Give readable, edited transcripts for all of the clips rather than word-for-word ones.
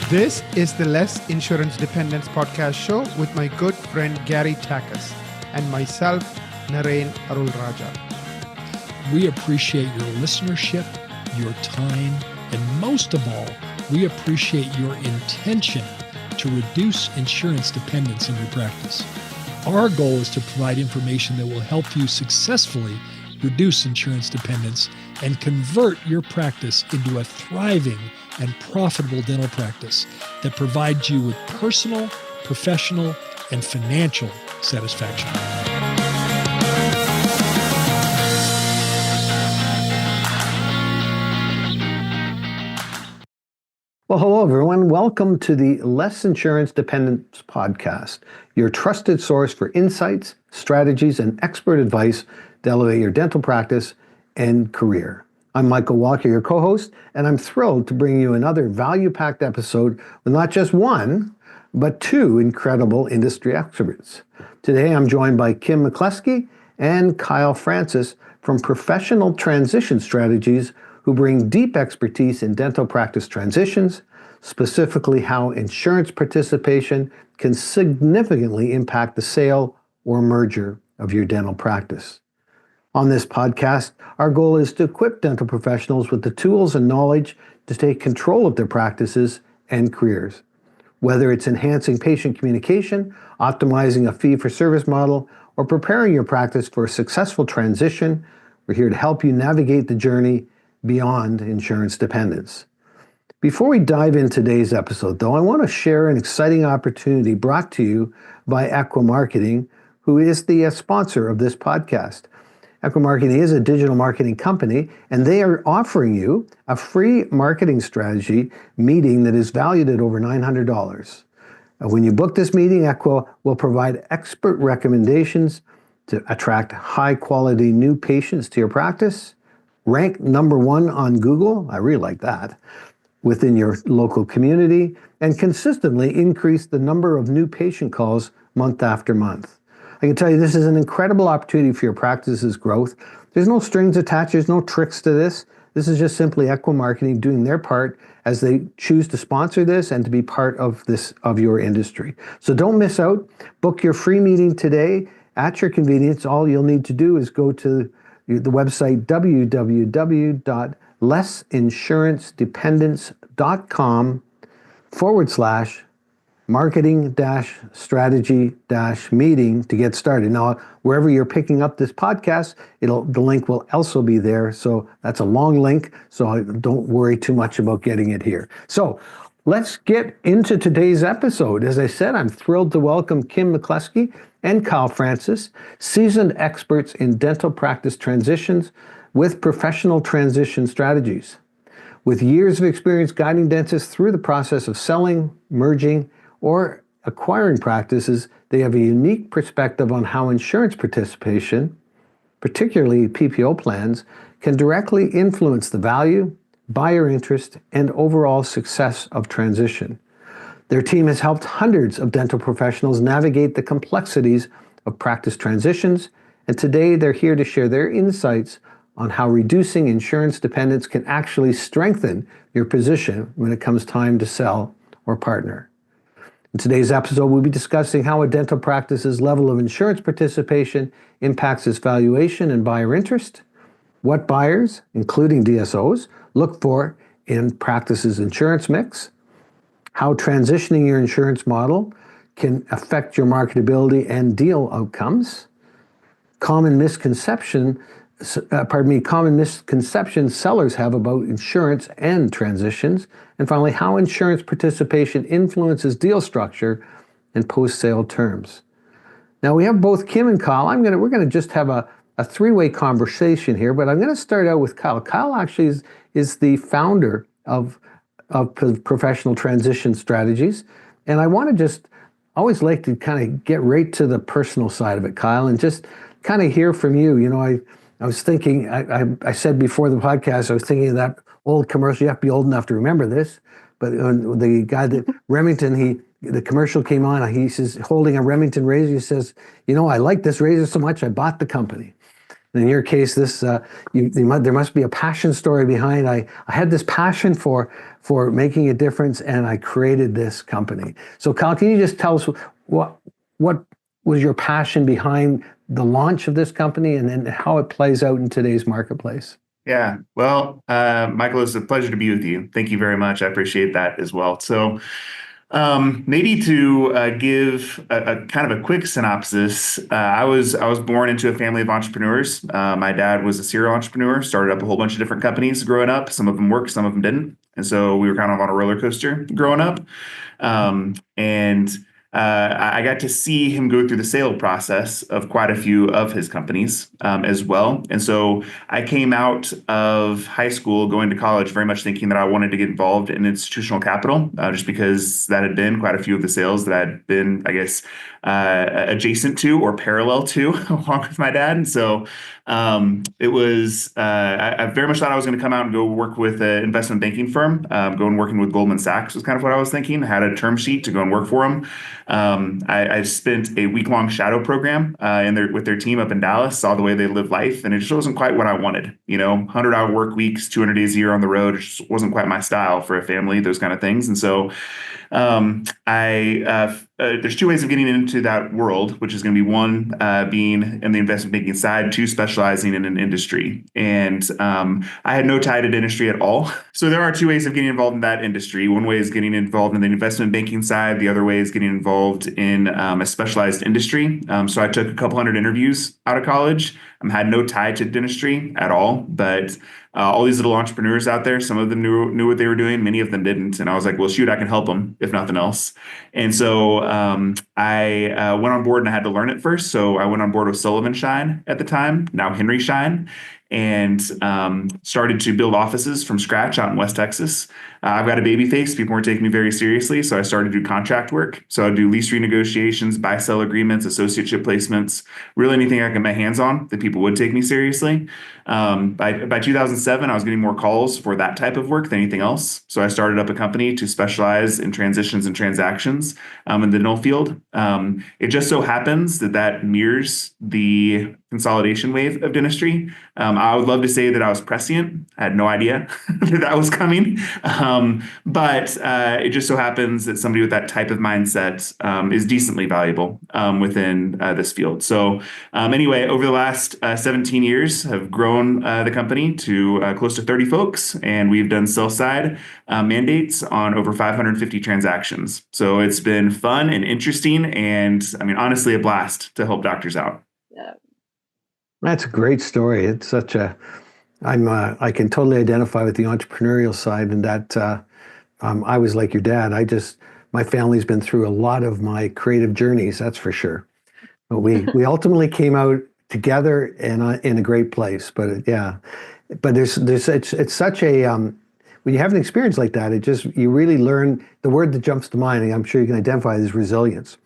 This is the Less Insurance Dependence podcast show with my good friend Gary Takas and myself, Narain Arul Raja. We appreciate your listenership, your time, and most of all, we appreciate your intention to reduce insurance dependence in your practice. Our goal is to provide information that will help you successfully reduce insurance dependence and convert your practice into a thriving and profitable dental practice that provides you with personal, professional, and financial satisfaction. Well, hello, everyone. Welcome to the Less Insurance Dependence podcast, your trusted source for insights, strategies, and expert advice to elevate your dental practice and career. I'm Michael Walker, your co-host, and I'm thrilled to bring you another value-packed episode with not just one, but two incredible industry experts. Today, I'm joined by Kim McCleskey and Kyle Francis from Professional Transition Strategies, who bring deep expertise in dental practice transitions, specifically how insurance participation can significantly impact the sale or merger of your dental practice. On this podcast, our goal is to equip dental professionals with the tools and knowledge to take control of their practices and careers. Whether it's enhancing patient communication, optimizing a fee-for-service model, or preparing your practice for a successful transition, we're here to help you navigate the journey beyond insurance dependence. Before we dive into today's episode, though, I want to share an exciting opportunity brought to you by Equa Marketing, who is the sponsor of this podcast. Equa Marketing is a digital marketing company, and they are offering you a free marketing strategy meeting that is valued at over $900. When you book this meeting, Equa will provide expert recommendations to attract high-quality new patients to your practice, rank number one on Google, I really like that, within your local community, and consistently increase the number of new patient calls month after month. I can tell you this is an incredible opportunity for your practice's growth. There's no strings attached, there's no tricks to this. This is just simply Equa Marketing doing their part as they choose to sponsor this and to be part of your industry. So don't miss out. Book your free meeting today at your convenience. All you'll need to do is go to the website www.lessinsuranceDependence.com/marketing-strategy-meeting to get started. Now, wherever you're picking up this podcast, the link will also be there. So that's a long link, so don't worry too much about getting it here. So let's get into today's episode. As I said, I'm thrilled to welcome Kim McCleskey and Kyle Francis, seasoned experts in dental practice transitions with Professional Transition Strategies. With years of experience guiding dentists through the process of selling, merging, or acquiring practices, they have a unique perspective on how insurance participation, particularly PPO plans, can directly influence the value, buyer interest, and overall success of transition. Their team has helped hundreds of dental professionals navigate the complexities of practice transitions, and today they're here to share their insights on how reducing insurance dependence can actually strengthen your position when it comes time to sell or partner. In today's episode, we'll be discussing how a dental practice's level of insurance participation impacts its valuation and buyer interest, what buyers, including DSOs, look for in practice's insurance mix, how transitioning your insurance model can affect your marketability and deal outcomes, common misconceptions sellers have about insurance and transitions, and finally, how insurance participation influences deal structure and post-sale terms. Now, we have both Kim and Kyle. We're going to just have a three-way conversation here, but I'm going to start out with Kyle. Kyle actually is the founder of Professional Transition Strategies, and I want to always like to kind of get right to the personal side of it, Kyle, and just kind of hear from you. You know, I was thinking, I said before the podcast, I was thinking of that old commercial. You have to be old enough to remember this, but the guy that Remington, the commercial came on, he says, holding a Remington razor, he says, you know, I like this razor so much, I bought the company. In your case, this there must be a passion story behind. I had this passion for making a difference, and I created this company. So, Kyle, can you just tell us what was your passion behind the launch of this company, and then how it plays out in today's marketplace? Yeah. Well, Michael, it's a pleasure to be with you. Thank you very much. I appreciate that as well. So, maybe to give a kind of a quick synopsis, I was born into a family of entrepreneurs. My dad was a serial entrepreneur, started up a whole bunch of different companies growing up. Some of them worked, some of them didn't, and so we were kind of on a roller coaster growing up. And I got to see him go through the sale process of quite a few of his companies as well. And so I came out of high school, going to college, very much thinking that I wanted to get involved in institutional capital, just because that had been quite a few of the sales that I'd been, I guess, adjacent to or parallel to along with my dad. And so it was, I very much thought I was going to come out and go work with an investment banking firm, go and working with Goldman Sachs was kind of what I was thinking. I had a term sheet to go and work for them. I spent a week-long shadow program with their team up in Dallas, saw the way they live life, and it just wasn't quite what I wanted. 100-hour work weeks, 200 days a year on the road, it just wasn't quite my style for a family, those kind of things. And so there's two ways of getting into that world, which is going to be one, being in the investment banking side, two, specializing in an industry. And I had no tie to industry at all. So there are two ways of getting involved in that industry. One way is getting involved in the investment banking side. The other way is getting involved in a specialized industry. So I took a couple hundred interviews out of college. Had no tie to dentistry at all, but all these little entrepreneurs out there, some of them knew what they were doing, many of them didn't. And I was like, well, shoot, I can help them if nothing else. And so I went on board and I had to learn it first. So I went on board with Sullivan Shine at the time, now Henry Shine, and started to build offices from scratch out in West Texas. I've got a baby face. People weren't taking me very seriously, so I started to do contract work. So I'd do lease renegotiations, buy-sell agreements, associateship placements, really anything I could get my hands on that people would take me seriously. By 2007, I was getting more calls for that type of work than anything else. So I started up a company to specialize in transitions and transactions in the dental field. It just so happens that mirrors the consolidation wave of dentistry. I would love to say that I was prescient. I had no idea that was coming. But it just so happens that somebody with that type of mindset is decently valuable within this field. So anyway, over the last 17 years, have grown the company to close to 30 folks, and we've done sell-side mandates on over 550 transactions. So it's been fun and interesting, and honestly, a blast to help doctors out. That's a great story. It's such a, I can totally identify with the entrepreneurial side, and that I was like your dad. My family's been through a lot of my creative journeys, that's for sure. But we ultimately came out together in a great place. But it's such a when you have an experience like that, you really learn. The word that jumps to mind, and I'm sure you can identify, is resilience.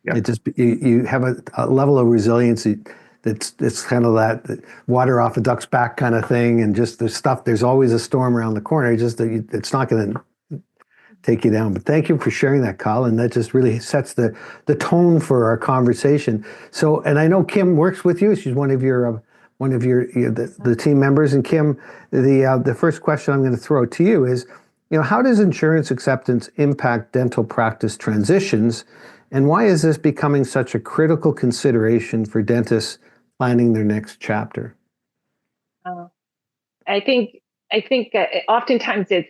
Yeah. You have a level of resiliency. It's kind of that water off a duck's back kind of thing, and just there's always a storm around the corner. It's not going to take you down. But thank you for sharing that, Kyle, and that just really sets the tone for our conversation. So, and I know Kim works with you. She's one of the team members. And Kim, the first question I'm going to throw to you is, how does insurance acceptance impact dental practice transitions, and why is this becoming such a critical consideration for dentists planning their next chapter? I think oftentimes it's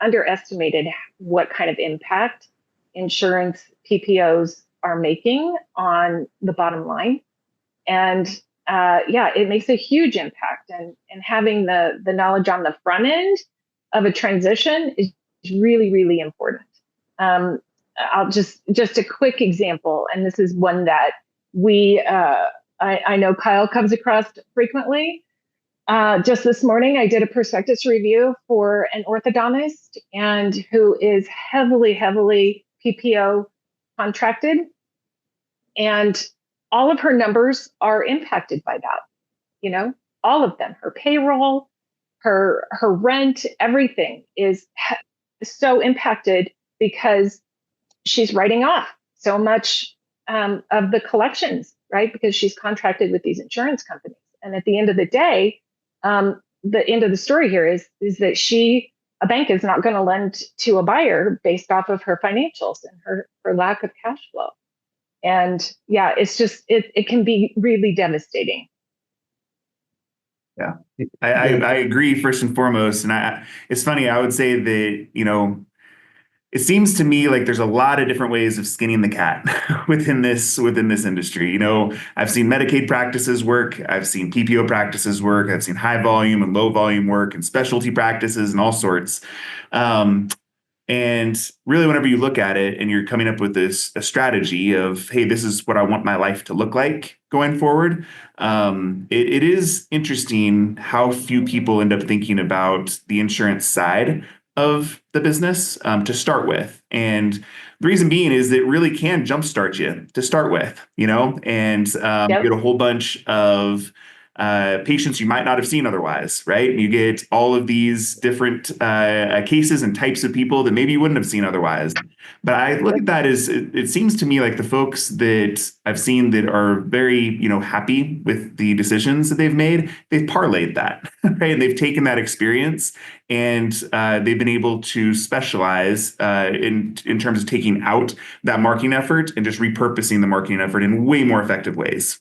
underestimated what kind of impact insurance PPOs are making on the bottom line. And it makes a huge impact. And having the knowledge on the front end of a transition is really, really important. I'll just a quick example, and this is one that I know Kyle comes across frequently. Just this morning, I did a prospectus review for an orthodontist and who is heavily PPO contracted, and all of her numbers are impacted by that. All of them, her payroll, her rent, everything is so impacted because she's writing off so much of the collections, right? Because she's contracted with these insurance companies. And at the end of the day, the end of the story here is that a bank is not going to lend to a buyer based off of her financials and her lack of cash flow. And yeah, it's just, it can be really devastating. Yeah, I agree first and foremost. And it's funny, I would say that, it seems to me like there's a lot of different ways of skinning the cat within this industry. I've seen Medicaid practices work. I've seen PPO practices work. I've seen high volume and low volume work and specialty practices and all sorts. And really, whenever you look at it and you're coming up with a strategy of, hey, this is what I want my life to look like going forward, it is interesting how few people end up thinking about the insurance side of the business to start with. And the reason being is that it really can jumpstart you to start with, and you get a whole bunch of patients you might not have seen otherwise, right? And you get all of these different cases and types of people that maybe you wouldn't have seen otherwise. But I look at that as it seems to me like the folks that I've seen that are very, happy with the decisions that they've made, they've parlayed that, right? And they've taken that experience and they've been able to specialize in terms of taking out that marketing effort and just repurposing the marketing effort in way more effective ways,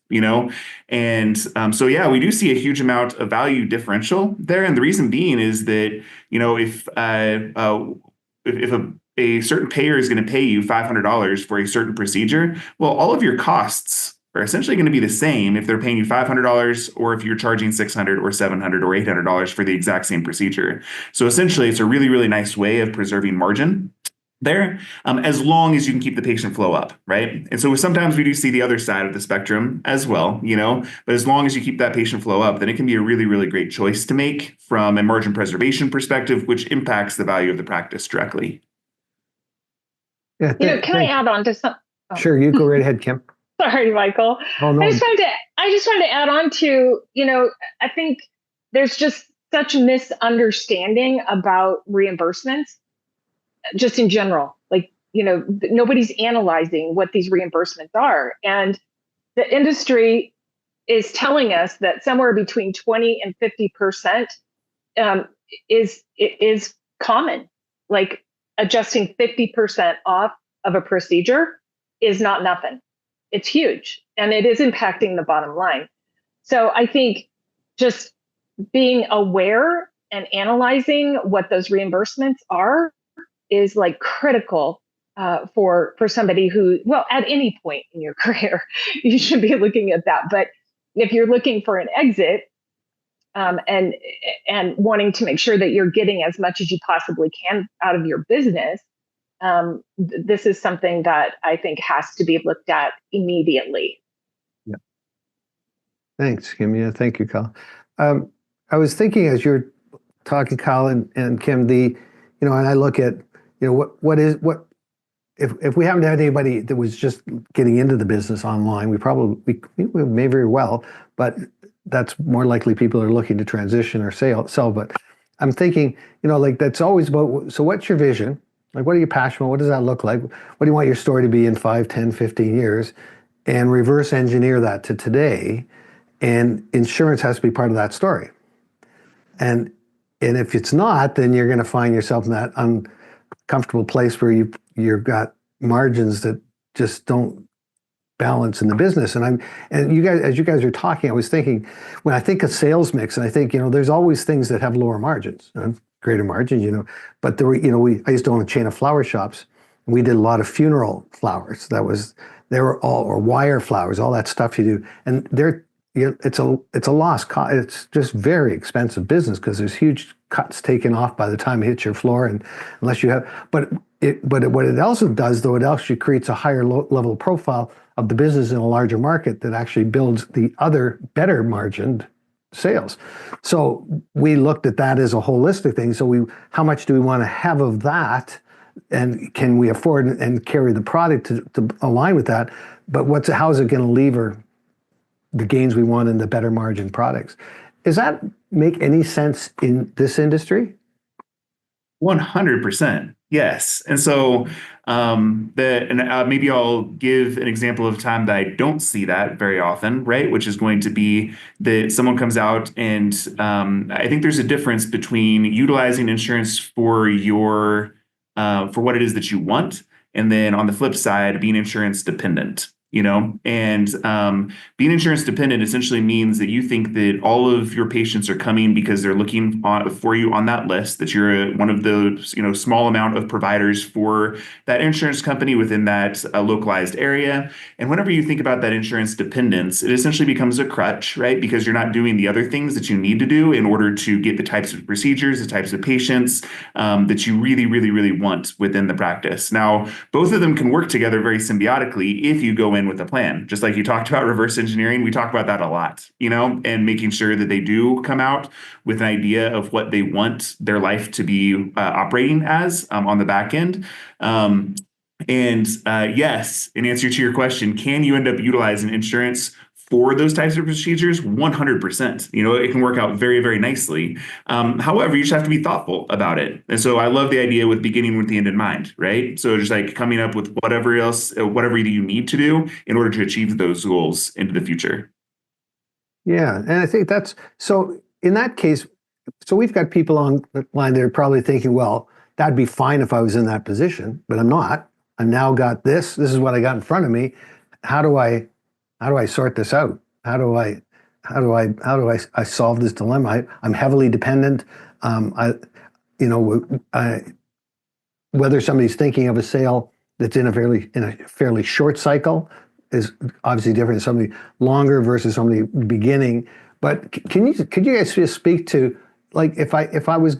And so, yeah, we do see a huge amount of value differential there. And the reason being is that, if a certain payer is going to pay you $500 for a certain procedure, well, all of your costs are essentially going to be the same if they're paying you $500 or if you're charging $600 or $700 or $800 for the exact same procedure. So essentially, it's a really, really nice way of preserving margin there, as long as you can keep the patient flow up, right? And so sometimes we do see the other side of the spectrum as well, but as long as you keep that patient flow up, then it can be a really, really great choice to make from a margin preservation perspective, which impacts the value of the practice directly. Yeah, can I add on to some? Oh. Sure, you go right ahead, Kim. Sorry, Michael. Oh, no. I just wanted to add on to, I think there's just such misunderstanding about reimbursements, just in general. Like, nobody's analyzing what these reimbursements are. And the industry is telling us that somewhere between 20 and 50% is common. Like, adjusting 50% off of a procedure is not nothing. It's huge, and it is impacting the bottom line. So I think just being aware and analyzing what those reimbursements are is like critical for somebody who, well, at any point in your career, you should be looking at that. But if you're looking for an exit and wanting to make sure that you're getting as much as you possibly can out of your business, this is something that I think has to be looked at immediately. Yeah. Thanks, Kim. Yeah, thank you, Kyle. I was thinking as you're talking, Kyle and Kim, and I look at, what if we haven't had anybody that was just getting into the business online, we may very well, but that's more likely people are looking to transition or sell. But I'm thinking, that's always about, so what's your vision? Like, what are you passionate about? What does that look like? What do you want your story to be in 5, 10, 15 years? And reverse engineer that to today. And insurance has to be part of that story. And if it's not, then you're going to find yourself in that uncomfortable place where you've got margins that just don't balance in the business. And you guys, as you guys are talking, I was thinking, when I think of sales mix, and I think, there's always things that have lower margins. Greater margins, but I used to own a chain of flower shops. We did a lot of funeral flowers. They were all, or wire flowers, all that stuff you do. And it's a lost cost. It's just very expensive business because there's huge cuts taken off by the time it hits your floor, and unless you have, but what it also does, though, it actually creates a higher level profile of the business in a larger market that actually builds the other better margined sales. So we looked at that as a holistic thing. So how much do we want to have of that, and can we afford and carry the product to align with that? But how is it going to lever the gains we want in the better margin products? Does that make any sense in this industry? 100%. Yes. And so maybe I'll give an example of time that I don't see that very often, right? Which is going to be that someone comes out and I think there's a difference between utilizing insurance for for what it is that you want, and then on the flip side, being insurance dependent. And being insurance dependent essentially means that you think that all of your patients are coming because they're looking for you on that list, that you're one of the small amount of providers for that insurance company within that localized area. And whenever you think about that insurance dependence, it essentially becomes a crutch, right? Because you're not doing the other things that you need to do in order to get the types of procedures, the types of patients that you really, really, really want within the practice. Now, both of them can work together very symbiotically if you go in with a plan. Just like you talked about reverse engineering, we talk about that a lot, and making sure that they do come out with an idea of what they want their life to be operating as on the back end. Yes, in answer to your question, can you end up utilizing insurance for those types of procedures? 100%. It can work out very, very nicely. However, you just have to be thoughtful about it. And so I love the idea with beginning with the end in mind, right? So just like coming up with whatever you need to do in order to achieve those goals into the future. Yeah. And I think so in that case, so we've got people on the line that are probably thinking, well, that'd be fine if I was in that position, but I'm not. I've now got this. This is what I got in front of me. How do I sort this out? How do I solve this dilemma? I'm heavily dependent. Whether somebody's thinking of a sale that's in a fairly short cycle is obviously different than somebody longer versus somebody beginning. But could you guys just speak to, like, if I was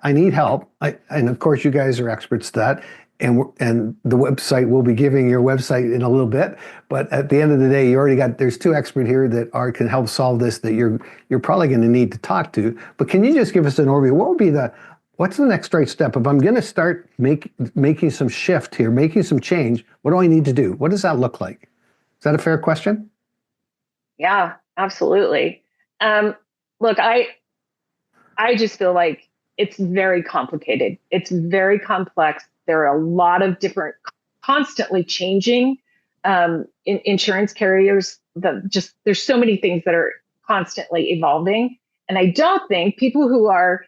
I need help, and of course you guys are experts at that. And the website, we'll be giving your website in a little bit, but at the end of the day, there's two experts here that can help solve this that you're probably going to need to talk to. But can you just give us an overview? What's the next right step? If I'm going to start making some shift here, making some change, what do I need to do? What does that look like? Is that a fair question? Yeah, absolutely. Look, I just feel like it's very complicated. It's very complex. There are a lot of different, constantly changing insurance carriers. There's so many things that are constantly evolving. And I don't think people who are,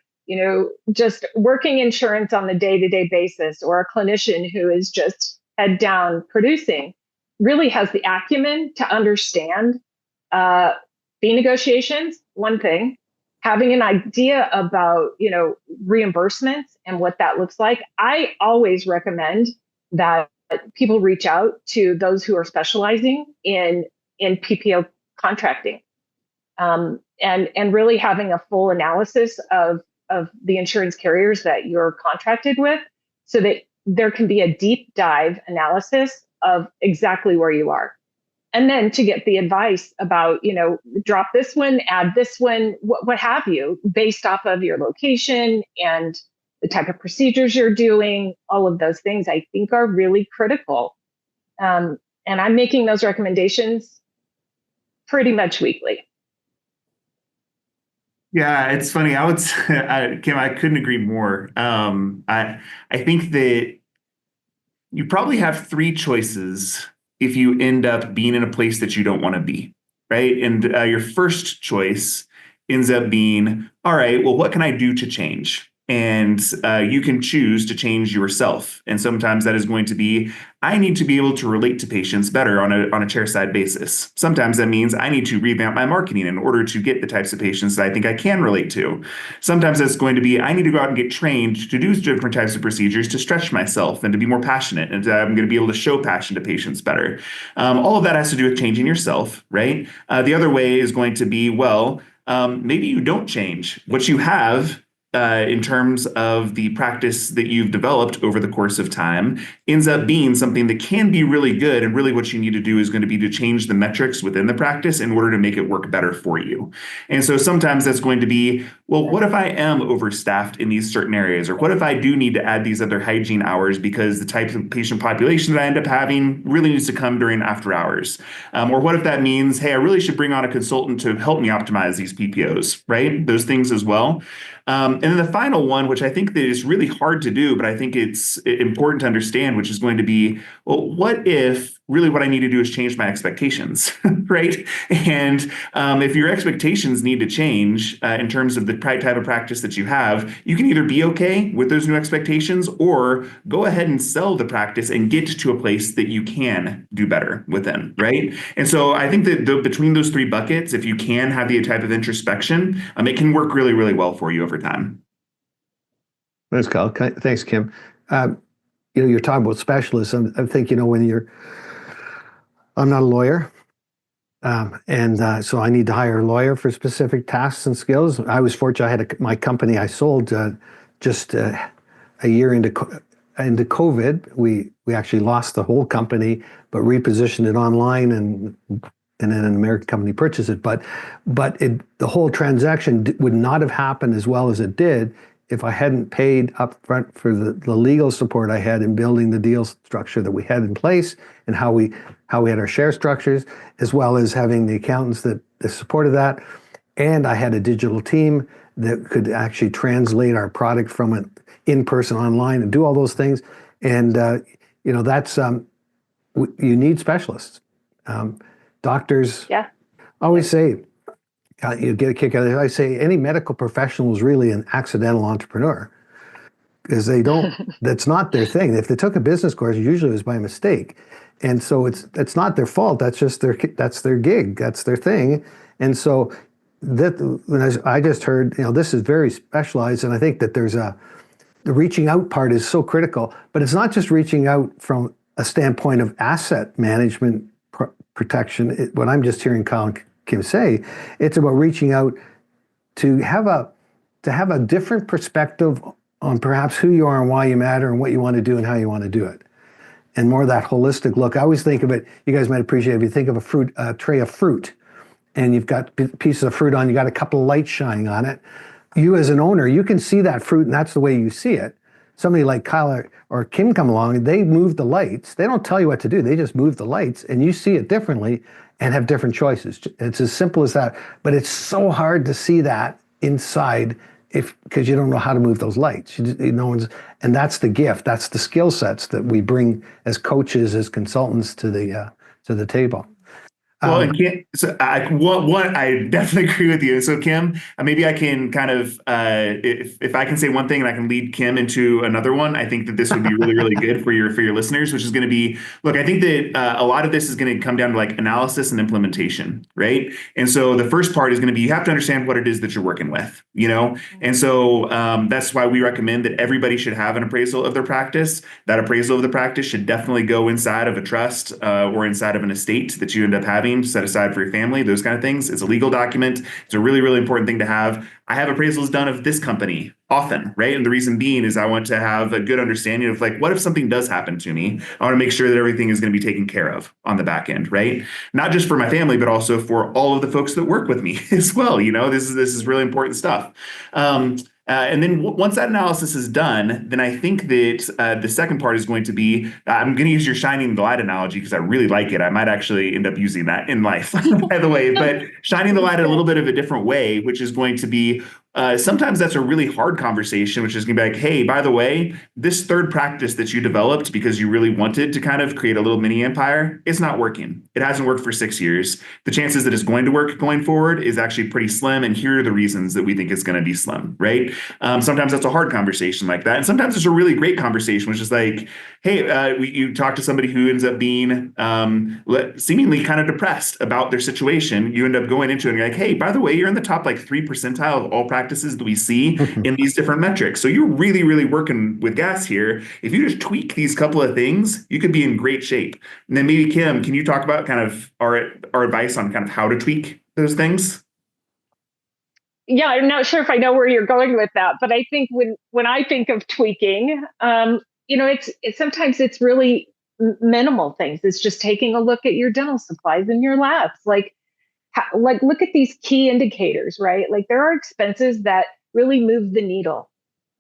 just working insurance on the day-to-day basis, or a clinician who is just head down producing, really has the acumen to understand fee negotiations, one thing. Having an idea about, reimbursements and what that looks like. I always recommend that people reach out to those who are specializing in PPO contracting, and really having a full analysis of the insurance carriers that you're contracted with, so that there can be a deep dive analysis of exactly where you are. And then to get the advice about, drop this one, add this one, what have you, based off of your location and the type of procedures you're doing, all of those things I think are really critical. And I'm making those recommendations pretty much weekly. Yeah, it's funny. Kim, I couldn't agree more. I think that you probably have three choices if you end up being in a place that you don't want to be, right? And your first choice ends up being, all right, well, what can I do to change? And you can choose to change yourself. And sometimes that is going to be, I need to be able to relate to patients better on a chairside basis. Sometimes that means I need to revamp my marketing in order to get the types of patients that I think I can relate to. Sometimes that's going to be, I need to go out and get trained to do different types of procedures to stretch myself and to be more passionate. And I'm going to be able to show passion to patients better. All of that has to do with changing yourself, right? The other way is going to be, well, maybe you don't change what you have. In terms of the practice that you've developed over the course of time, ends up being something that can be really good. And really what you need to do is going to be to change the metrics within the practice in order to make it work better for you. And so sometimes that's going to be, well, what if I am overstaffed in these certain areas? Or what if I do need to add these other hygiene hours because the type of patient population that I end up having really needs to come during after hours? Or what if that means, hey, I really should bring on a consultant to help me optimize these PPOs, right? Those things as well. And then the final one, which I think that is really hard to do, but I think it's important to understand, which is going to be, well, what if really what I need to do is change my expectations, right? And if your expectations need to change in terms of the type of practice that you have, you can either be okay with those new expectations or go ahead and sell the practice and get to a place that you can do better within, right? And so I think that between those three buckets, if you can have the type of introspection, it can work really, really well for you over time. Thanks, Kyle. Thanks, Kim. You're talking about specialists. I think, I'm not a lawyer. So I need to hire a lawyer for specific tasks and skills. I was fortunate. I had my company I sold just a year into COVID. We actually lost the whole company, but repositioned it online, and then an American company purchased it. But the whole transaction would not have happened as well as it did if I hadn't paid up front for the legal support I had in building the deal structure that we had in place, and how we had our share structures, as well as having the accountants that supported that. And I had a digital team that could actually translate our product from an in-person online and do all those things. And that's you need specialists. Doctors always say, you get a kick out of it. I say any medical professional is really an accidental entrepreneur, because that's not their thing. If they took a business course, usually it was by mistake. And so it's not their fault. That's just that's their gig. That's their thing. And so I just heard, this is very specialized. And I think that the reaching out part is so critical, but it's not just reaching out from a standpoint of asset management protection. What I'm just hearing Kyle and Kim say, it's about reaching out to have a different perspective on perhaps who you are and why you matter and what you want to do and how you want to do it. And more of that holistic look. I always think of it, you guys might appreciate it, if you think of a tray of fruit, and you've got pieces of fruit on, you got a couple of lights shining on it. You as an owner, you can see that fruit, and that's the way you see it. Somebody like Kyle or Kim come along, and they move the lights. They don't tell you what to do. They just move the lights, and you see it differently and have different choices. It's as simple as that. But it's so hard to see that inside because you don't know how to move those lights. And that's the gift. That's the skill sets that we bring as coaches, as consultants to the table. Well, and Kim, so I definitely agree with you. So Kim, maybe I can kind of, if I can say one thing and I can lead Kim into another one, I think that this would be really, really good for your listeners, which is going to be, look, I think that a lot of this is going to come down to like analysis and implementation, right? And so the first part is going to be, you have to understand what it is that you're working with, And so that's why we recommend that everybody should have an appraisal of their practice. That appraisal of the practice should definitely go inside of a trust or inside of an estate that you end up having set aside for your family, those kind of things. It's a legal document. It's a really, really important thing to have. I have appraisals done of this company often, right? And the reason being is I want to have a good understanding of like, what if something does happen to me? I want to make sure that everything is going to be taken care of on the back end, right? Not just for my family, but also for all of the folks that work with me as well. This is really important stuff. And then once that analysis is done, then I think that the second part is going to be, I'm going to use your shining the light analogy because I really like it. I might actually end up using that in life, by the way, but shining the light in a little bit of a different way, which is going to be, sometimes that's a really hard conversation, which is going to be like, hey, by the way, this third practice that you developed because you really wanted to kind of create a little mini empire, it's not working. It hasn't worked for 6 years. The chances that it's going to work going forward is actually pretty slim. And here are the reasons that we think it's going to be slim, right? Sometimes that's a hard conversation like that. And sometimes it's a really great conversation, which is like, hey, you talk to somebody who ends up being seemingly kind of depressed about their situation. You end up going into it and you're like, hey, by the way, you're in the top like 3 percentile of all practices that we see in these different metrics. So you're really, really working with gas here. If you just tweak these couple of things, you could be in great shape. And then maybe Kim, can you talk about kind of our advice on kind of how to tweak those things? Yeah, I'm not sure if I know where you're going with that, but I think when I think of tweaking, it's sometimes it's really minimal things. It's just taking a look at your dental supplies in your labs, like look at these key indicators, right? Like there are expenses that really move the needle,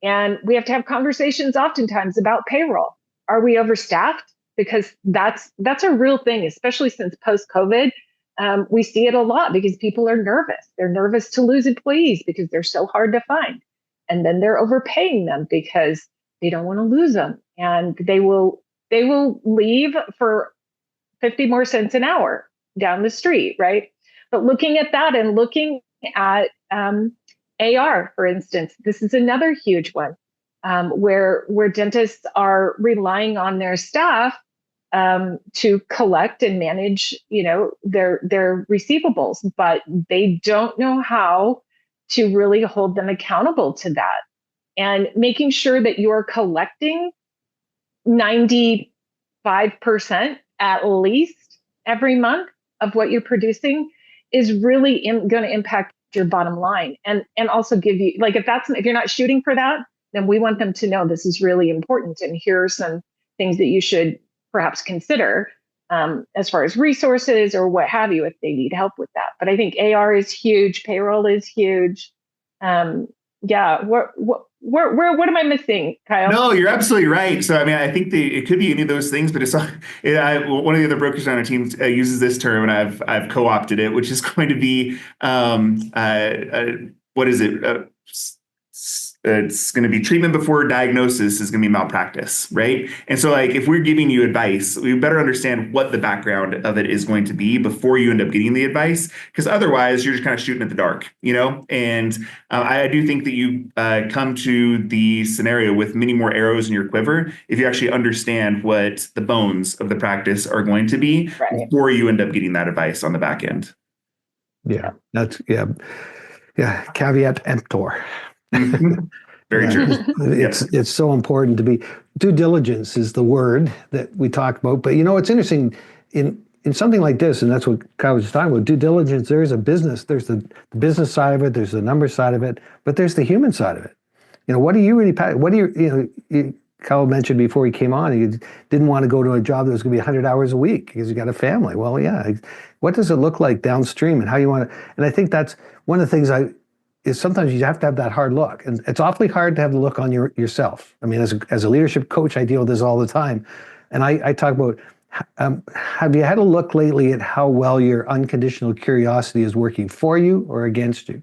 and we have to have conversations oftentimes about payroll. Are we overstaffed? Because that's a real thing, especially since post-COVID. We see it a lot because people are nervous. They're nervous to lose employees because they're so hard to find. and then they're overpaying them because they don't want to lose them, and they will leave for 50 more cents an hour down the street, right? But looking at that and looking at AR, for instance, this is another huge one, where dentists are relying on their staff to collect and manage, their receivables, but they don't know how to really hold them accountable to that. And making sure that you're collecting 95% at least every month of what you're producing is really going to impact your bottom line, and also give you, like, if you're not shooting for that, then we want them to know this is really important, and here are some things that you should perhaps consider as far as resources or what have you if they need help with that. But I think AR is huge, payroll is huge. Yeah, what am I missing, Kyle? No, you're absolutely right. So, I mean, I think it could be any of those things, but one of the other brokers on our team uses this term, and I've co-opted it, which is going to be what is it? It's going to be treatment before diagnosis is going to be malpractice, right? And so, like, if we're giving you advice, we better understand what the background of it is going to be before you end up getting the advice, because otherwise you're just kind of shooting at the dark, And I do think that you come to the scenario with many more arrows in your quiver if you actually understand what the bones of the practice are going to be before you end up getting that advice on the back end. Yeah, caveat emptor. Very true. It's so important to be. Due diligence is the word that we talked about, but it's interesting in something like this, and that's what Kyle was talking about. Due diligence. There's a business. There's the business side of it. There's the number side of it, but there's the human side of it. What do you really? What do you? Kyle mentioned before he came on, he didn't want to go to a job that was going to be 100 hours a week because you got a family. Well, yeah. What does it look like downstream, and how you want to? And I think that's one of the things is sometimes you have to have that hard look, and it's awfully hard to have the look on yourself. I mean, as a leadership coach, I deal with this all the time, and I talk about, have you had a look lately at how well your unconditional curiosity is working for you or against you?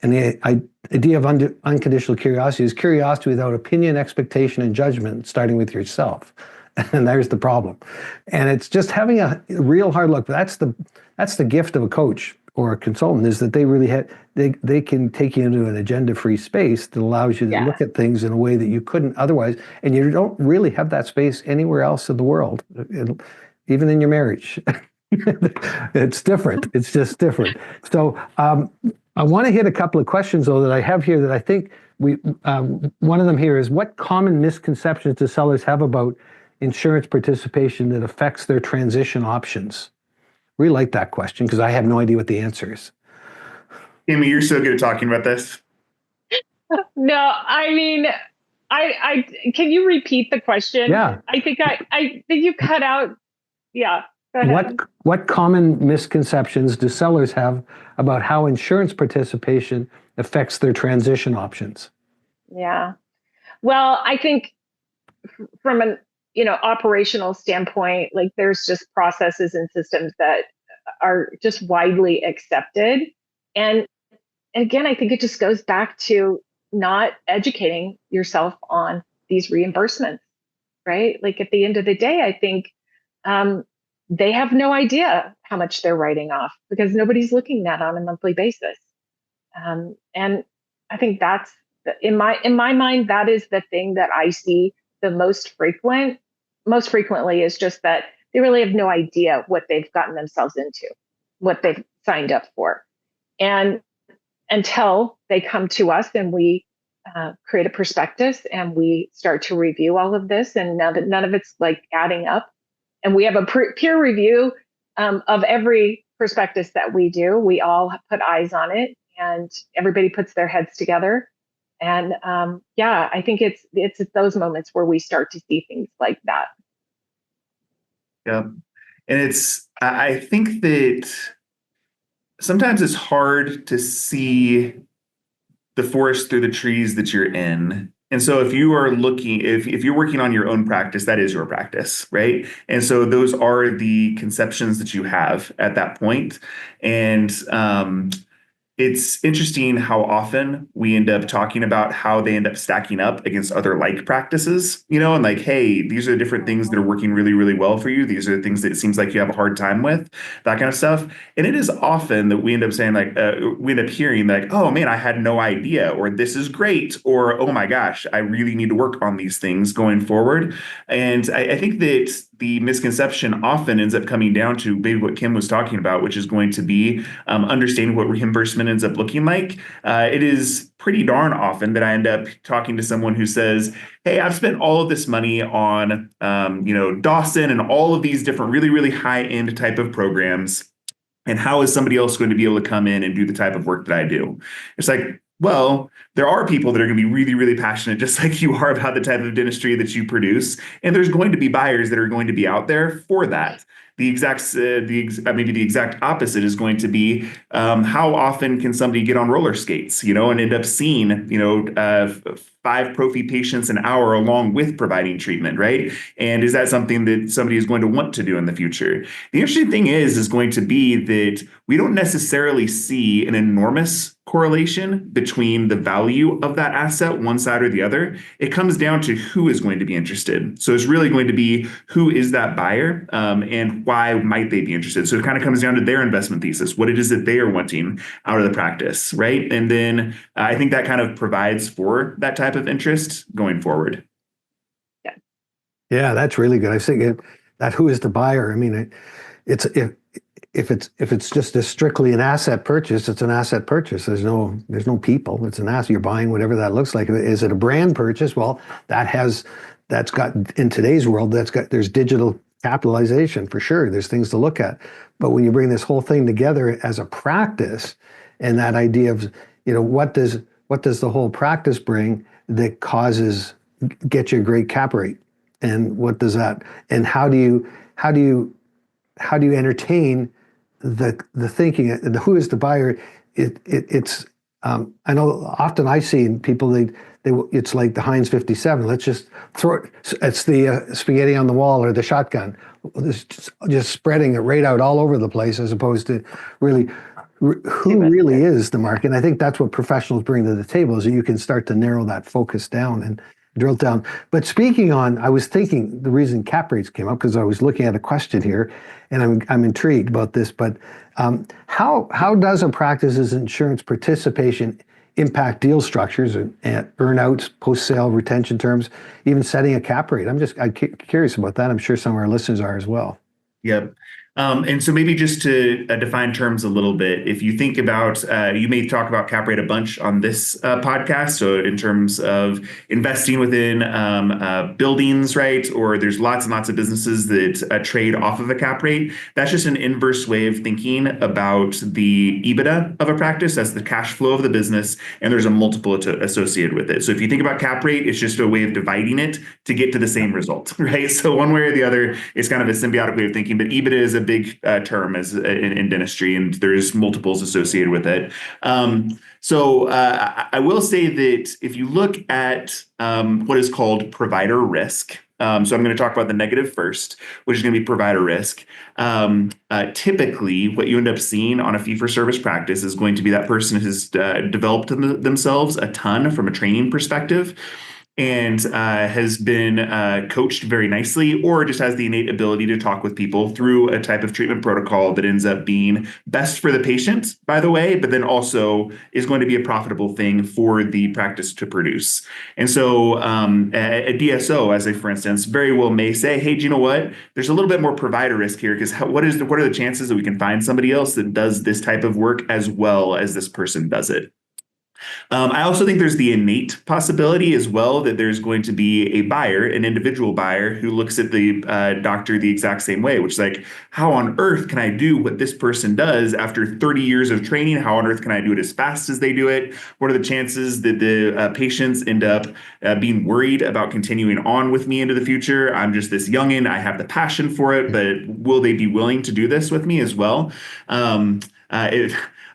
And the idea of unconditional curiosity is curiosity without opinion, expectation, and judgment, starting with yourself. And there's the problem. And it's just having a real hard look. But that's the gift of a coach or a consultant, is that they really they can take you into an agenda-free space that allows you to look at things in a way that you couldn't otherwise, and you don't really have that space anywhere else in the world, even in your marriage. It's different. It's just different. So I want to hit a couple of questions, though, that I have here that I think one of them here is, what common misconceptions do sellers have about insurance participation that affects their transition options? Really like that question because I have no idea what the answer is. Amy, you're so good at talking about this. No, I mean, I can you repeat the question? Yeah. I think you cut out. Yeah. Go ahead. What common misconceptions do sellers have about how insurance participation affects their transition options? Yeah. Well, I think from an operational standpoint, like, there's just processes and systems that are just widely accepted. And again, I think it just goes back to not educating yourself on these reimbursements, right? Like, at the end of the day, I think they have no idea how much they're writing off because nobody's looking at on a monthly basis. And I think that's in my mind, that is the thing that I see the most frequently is just that they really have no idea what they've gotten themselves into, what they've signed up for. And until they come to us and we create a prospectus and we start to review all of this, and now that none of it's like adding up, and we have a peer review of every prospectus that we do, we all put eyes on it and everybody puts their heads together. And I think it's at those moments where we start to see things like that. Yeah. And I think that sometimes it's hard to see the forest through the trees that you're in. And so if you are if you're working on your own practice, that is your practice, right? And so those are the conceptions that you have at that point. And it's interesting how often we end up talking about how they end up stacking up against other like practices, and like, hey, these are the different things that are working really, really well for you. These are the things that it seems like you have a hard time with, that kind of stuff. And it is often that we end up saying like, we end up hearing like, oh man, I had no idea, or this is great, or oh my gosh, I really need to work on these things going forward. And I think that the misconception often ends up coming down to maybe what Kim was talking about, which is going to be understanding what reimbursement ends up looking like. It is pretty darn often that I end up talking to someone who says, hey, I've spent all of this money on, Dawson and all of these different really, really high end type of programs. And how is somebody else going to be able to come in and do the type of work that I do? It's like, well, there are people that are going to be really, really passionate, just like you are, about the type of dentistry that you produce. And there's going to be buyers that are going to be out there for that. Maybe the exact opposite is going to be how often can somebody get on roller skates, and end up seeing, 5 prophy patients an hour along with providing treatment, right? And is that something that somebody is going to want to do in the future? The interesting thing is going to be that we don't necessarily see an enormous correlation between the value of that asset, one side or the other. It comes down to who is going to be interested. So it's really going to be who is that buyer, and why might they be interested. So it kind of comes down to their investment thesis, what it is that they are wanting out of the practice, right? And then I think that kind of provides for that type of interest going forward. Yeah, that's really good. I was thinking that who is the buyer? I mean, it's if it's just strictly an asset purchase, it's an asset purchase. There's no people. It's an asset. You're buying whatever that looks like. Is it a brand purchase? Well, that's got, in today's world, there's digital capitalization for sure. There's things to look at. But when you bring this whole thing together as a practice, and that idea of, what does the whole practice bring that get you a great cap rate? And what does that, and how do you entertain the thinking, who is the buyer? It's I know often I see people, it's like the Heinz 57. Let's just throw it. It's the spaghetti on the wall or the shotgun, just spreading it right out all over the place, as opposed to really who really is the market. And I think that's what professionals bring to the table, is that you can start to narrow that focus down and drill down. But I was thinking the reason cap rates came up, because I was looking at a question here, and I'm intrigued about this. But how does a practice's insurance participation impact deal structures and earnouts, post-sale retention terms, even setting a cap rate? I'm curious about that. I'm sure some of our listeners are as well. Yep. And so maybe just to define terms a little bit, if you think about, you may talk about cap rate a bunch on this podcast. So in terms of investing within buildings, right? Or there's lots and lots of businesses that trade off of a cap rate. That's just an inverse way of thinking about the EBITDA of a practice. That's the cash flow of the business. And there's a multiple associated with it. So if you think about cap rate, it's just a way of dividing it to get to the same result, right? So one way or the other, it's kind of a symbiotic way of thinking, but EBITDA is a big term as in dentistry, and there's multiples associated with it. So I will say that if you look at what is called provider risk, so I'm going to talk about the negative first, which is going to be provider risk. Typically, what you end up seeing on a fee-for-service practice is going to be that person has developed themselves a ton from a training perspective, and has been coached very nicely, or just has the innate ability to talk with people through a type of treatment protocol that ends up being best for the patient, by the way, but then also is going to be a profitable thing for the practice to produce. And so a DSO, as a for instance, very well may say, hey, do you know what? There's a little bit more provider risk here, because what are the chances that we can find somebody else that does this type of work as well as this person does it? I also think there's the innate possibility as well that there's going to be a buyer, an individual buyer, who looks at the doctor the exact same way, which is like, how on earth can I do what this person does after 30 years of training? How on earth can I do it as fast as they do it? What are the chances that the patients end up being worried about continuing on with me into the future? I'm just this youngin', I have the passion for it, but will they be willing to do this with me as well?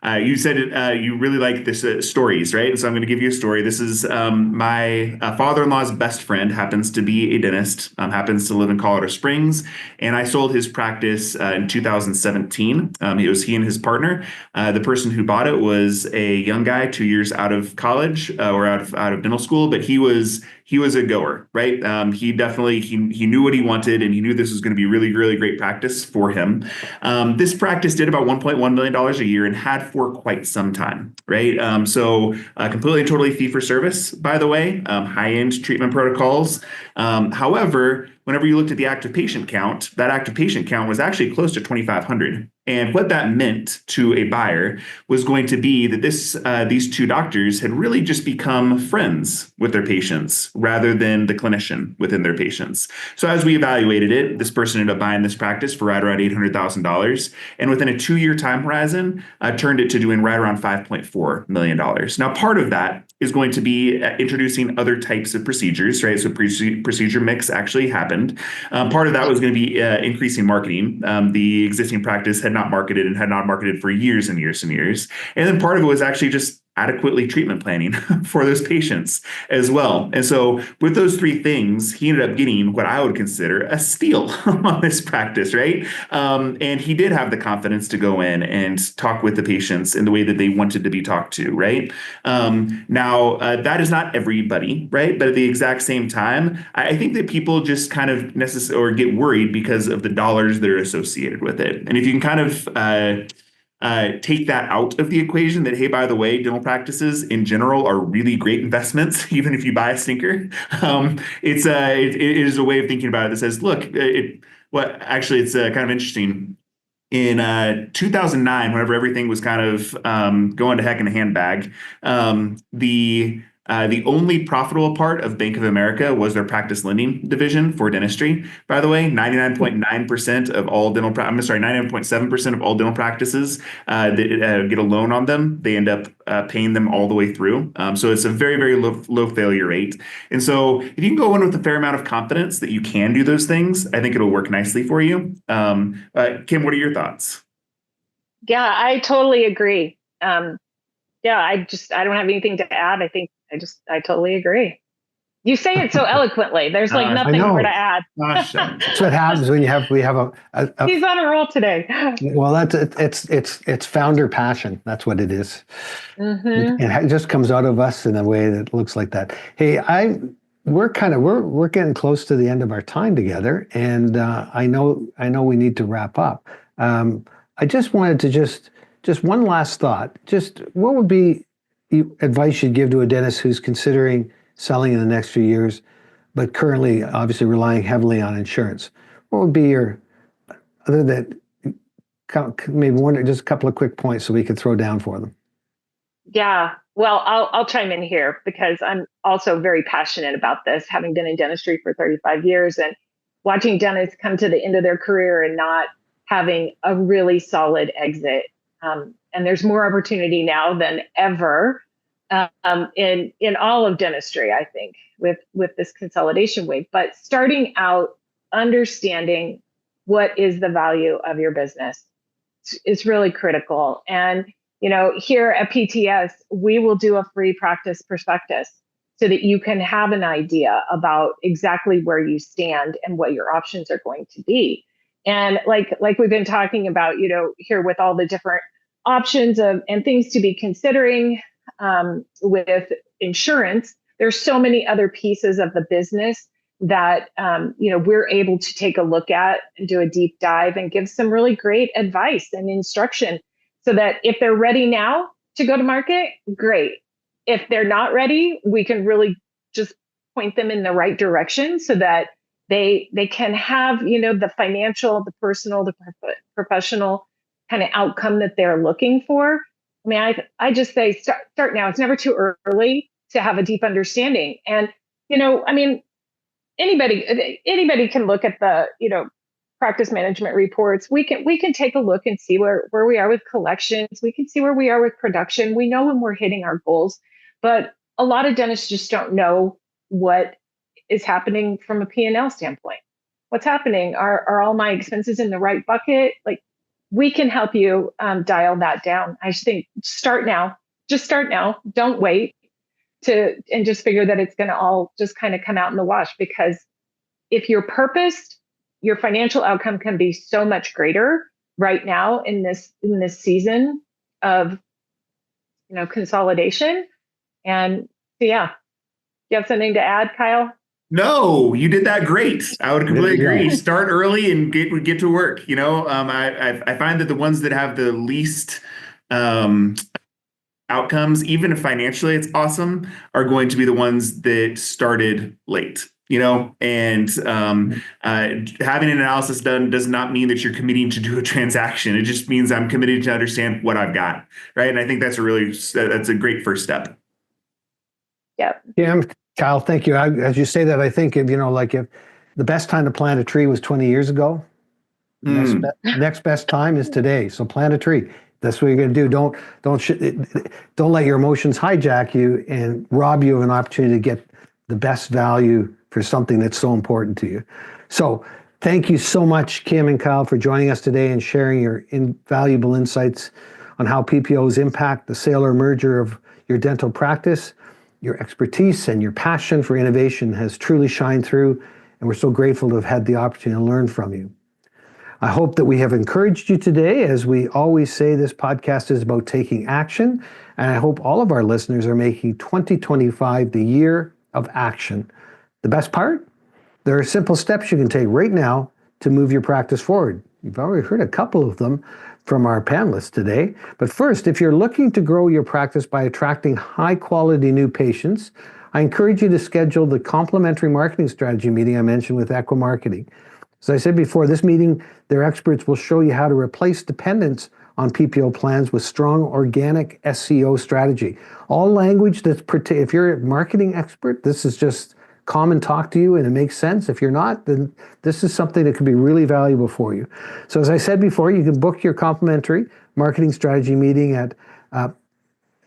You said you really like this stories, right? So I'm going to give you a story. This is my father-in-law's best friend happens to be a dentist, happens to live in Colorado Springs, and I sold his practice in 2017. It was he and his partner. The person who bought it was a young guy, 2 years out of college or out of dental school, but he was a goer, right? He definitely he knew what he wanted, and he knew this was going to be really, really great practice for him. This practice did about $1.1 million a year and had for quite some time, right? So completely and totally fee for service, by the way, high-end treatment protocols. However, whenever you looked at the active patient count, that active patient count was actually close to 2,500. And what that meant to a buyer was going to be that these two doctors had really just become friends with their patients rather than the clinician within their patients. So as we evaluated it, this person ended up buying this practice for right around $800,000. And within a 2-year time horizon, turned it to doing right around $5.4 million. Now, part of that is going to be introducing other types of procedures, right? So procedure mix actually happened. Part of that was going to be increasing marketing. The existing practice had not marketed for years and years and years. And then part of it was actually just adequately treatment planning for those patients as well. And so with those three things, he ended up getting what I would consider a steal on this practice, right? And he did have the confidence to go in and talk with the patients in the way that they wanted to be talked to, right? Now, that is not everybody, right? But at the exact same time, I think that people just kind of or get worried because of the dollars that are associated with it. And if you can kind of take that out of the equation that, hey, by the way, dental practices in general are really great investments, even if you buy a stinker. It is a way of thinking about it that says, look, it's kind of interesting. In 2009, whenever everything was kind of going to heck in a handbag, the only profitable part of Bank of America was their practice lending division for dentistry. By the way, 99.9% of all 99.7% of all dental practices that get a loan on them, they end up paying them all the way through. So it's a very, very low failure rate. And so if you can go in with a fair amount of confidence that you can do those things, I think it'll work nicely for you. Kim, what are your thoughts? Yeah, I totally agree. I don't have anything to add. I totally agree. You say it so eloquently. There's like nothing more to add. That's what happens when we have a He's on a roll today. Well, it's founder passion. That's what it is. Mm-hmm. It just comes out of us in a way that looks like that. Hey, we're getting close to the end of our time together, and I know we need to wrap up. I just wanted to just one last thought. Just what would be advice you'd give to a dentist who's considering selling in the next few years, but currently obviously relying heavily on insurance? What would be other than maybe just a couple of quick points so we could throw down for them? Yeah, well, I'll chime in here because I'm also very passionate about this, having been in dentistry for 35 years and watching dentists come to the end of their career and not having a really solid exit. And there's more opportunity now than ever in all of dentistry, I think, with this consolidation wave. But starting out, understanding what is the value of your business is really critical. And here at PTS, we will do a free practice prospectus so that you can have an idea about exactly where you stand and what your options are going to be. And like we've been talking about, here with all the different options and things to be considering with insurance, there's so many other pieces of the business that we're able to take a look at and do a deep dive and give some really great advice and instruction so that if they're ready now to go to market, great. If they're not ready, we can really just point them in the right direction so that they can have, the financial, the personal, the professional kind of outcome that they're looking for. I mean, I just say start now. It's never too early to have a deep understanding. And, anybody can look at the, practice management reports. We can take a look and see where we are with collections. We can see where we are with production. We know when we're hitting our goals, but a lot of dentists just don't know what is happening from a P&L standpoint. What's happening? Are all my expenses in the right bucket? Like, we can help you dial that down. I just think start now. Just start now. Don't wait and just figure that it's going to all just kind of come out in the wash, because if you're purposed, your financial outcome can be so much greater right now in this season of consolidation. And so, yeah, you have something to add, Kyle? No, you did that great. I would completely agree. Start early and get to work. I find that the ones that have the least outcomes, even if financially it's awesome, are going to be the ones that started late. And having an analysis done does not mean that you're committing to do a transaction. It just means I'm committed to understand what I've got, right? And I think that's a great first step. Yeah. Yeah, Kyle, thank you. As you say that, I think if the best time to plant a tree was 20 years ago, next best time is today. So plant a tree. That's what you're going to do. Don't let your emotions hijack you and rob you of an opportunity to get the best value for something that's so important to you. So thank you so much, Kim and Kyle, for joining us today and sharing your invaluable insights on how PPOs impact the sale or merger of your dental practice. Your expertise and your passion for innovation has truly shined through, and we're so grateful to have had the opportunity to learn from you. I hope that we have encouraged you today. As we always say, this podcast is about taking action, and I hope all of our listeners are making 2025 the year of action. The best part? There are simple steps you can take right now to move your practice forward. You've already heard a couple of them from our panelists today. But first, if you're looking to grow your practice by attracting high-quality new patients, I encourage you to schedule the complimentary marketing strategy meeting I mentioned with Echo Marketing. As I said before, this meeting, their experts will show you how to replace dependence on PPO plans with strong organic SEO strategy. All language if you're a marketing expert, this is just common talk to you and it makes sense. If you're not, then this is something that could be really valuable for you. So as I said before, you can book your complimentary marketing strategy meeting at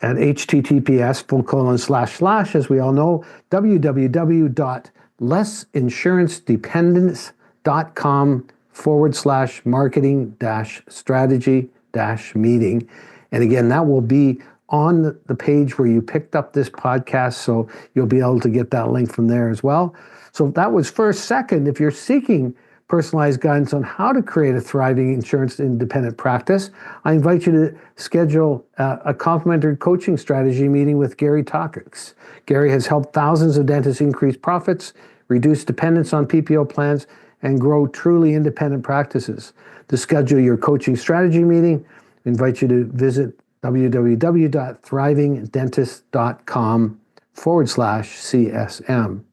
https:// as we all know, www.lessinsuranceDependence.com/marketing-strategy-meeting. And again, that will be on the page where you picked up this podcast, so you'll be able to get that link from there as well. So that was first. Second, if you're seeking personalized guidance on how to create a thriving insurance independent practice, I invite you to schedule a complimentary coaching strategy meeting with Gary Takacs. Gary has helped thousands of dentists increase profits, reduce dependence on PPO plans, and grow truly independent practices. To schedule your coaching strategy meeting, I invite you to visit www.thrivingdentist.com/CSM.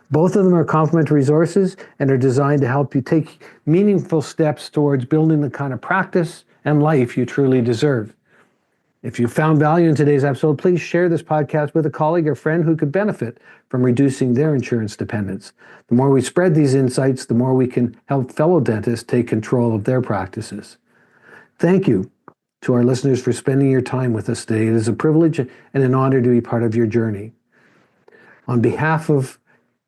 Both of them are complimentary resources and are designed to help you take meaningful steps towards building the kind of practice and life you truly deserve. If you found value in today's episode, please share this podcast with a colleague or friend who could benefit from reducing their insurance dependence. The more we spread these insights, the more we can help fellow dentists take control of their practices. Thank you to our listeners for spending your time with us today. It is a privilege and an honor to be part of your journey. On behalf of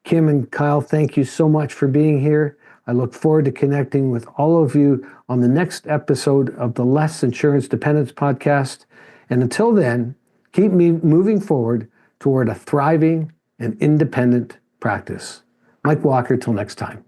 Kim and Kyle, thank you so much for being here. I look forward to connecting with all of you on the next episode of the Less Insurance Dependence podcast. And until then, keep moving forward toward a thriving and independent practice. Mike Walker, till next time.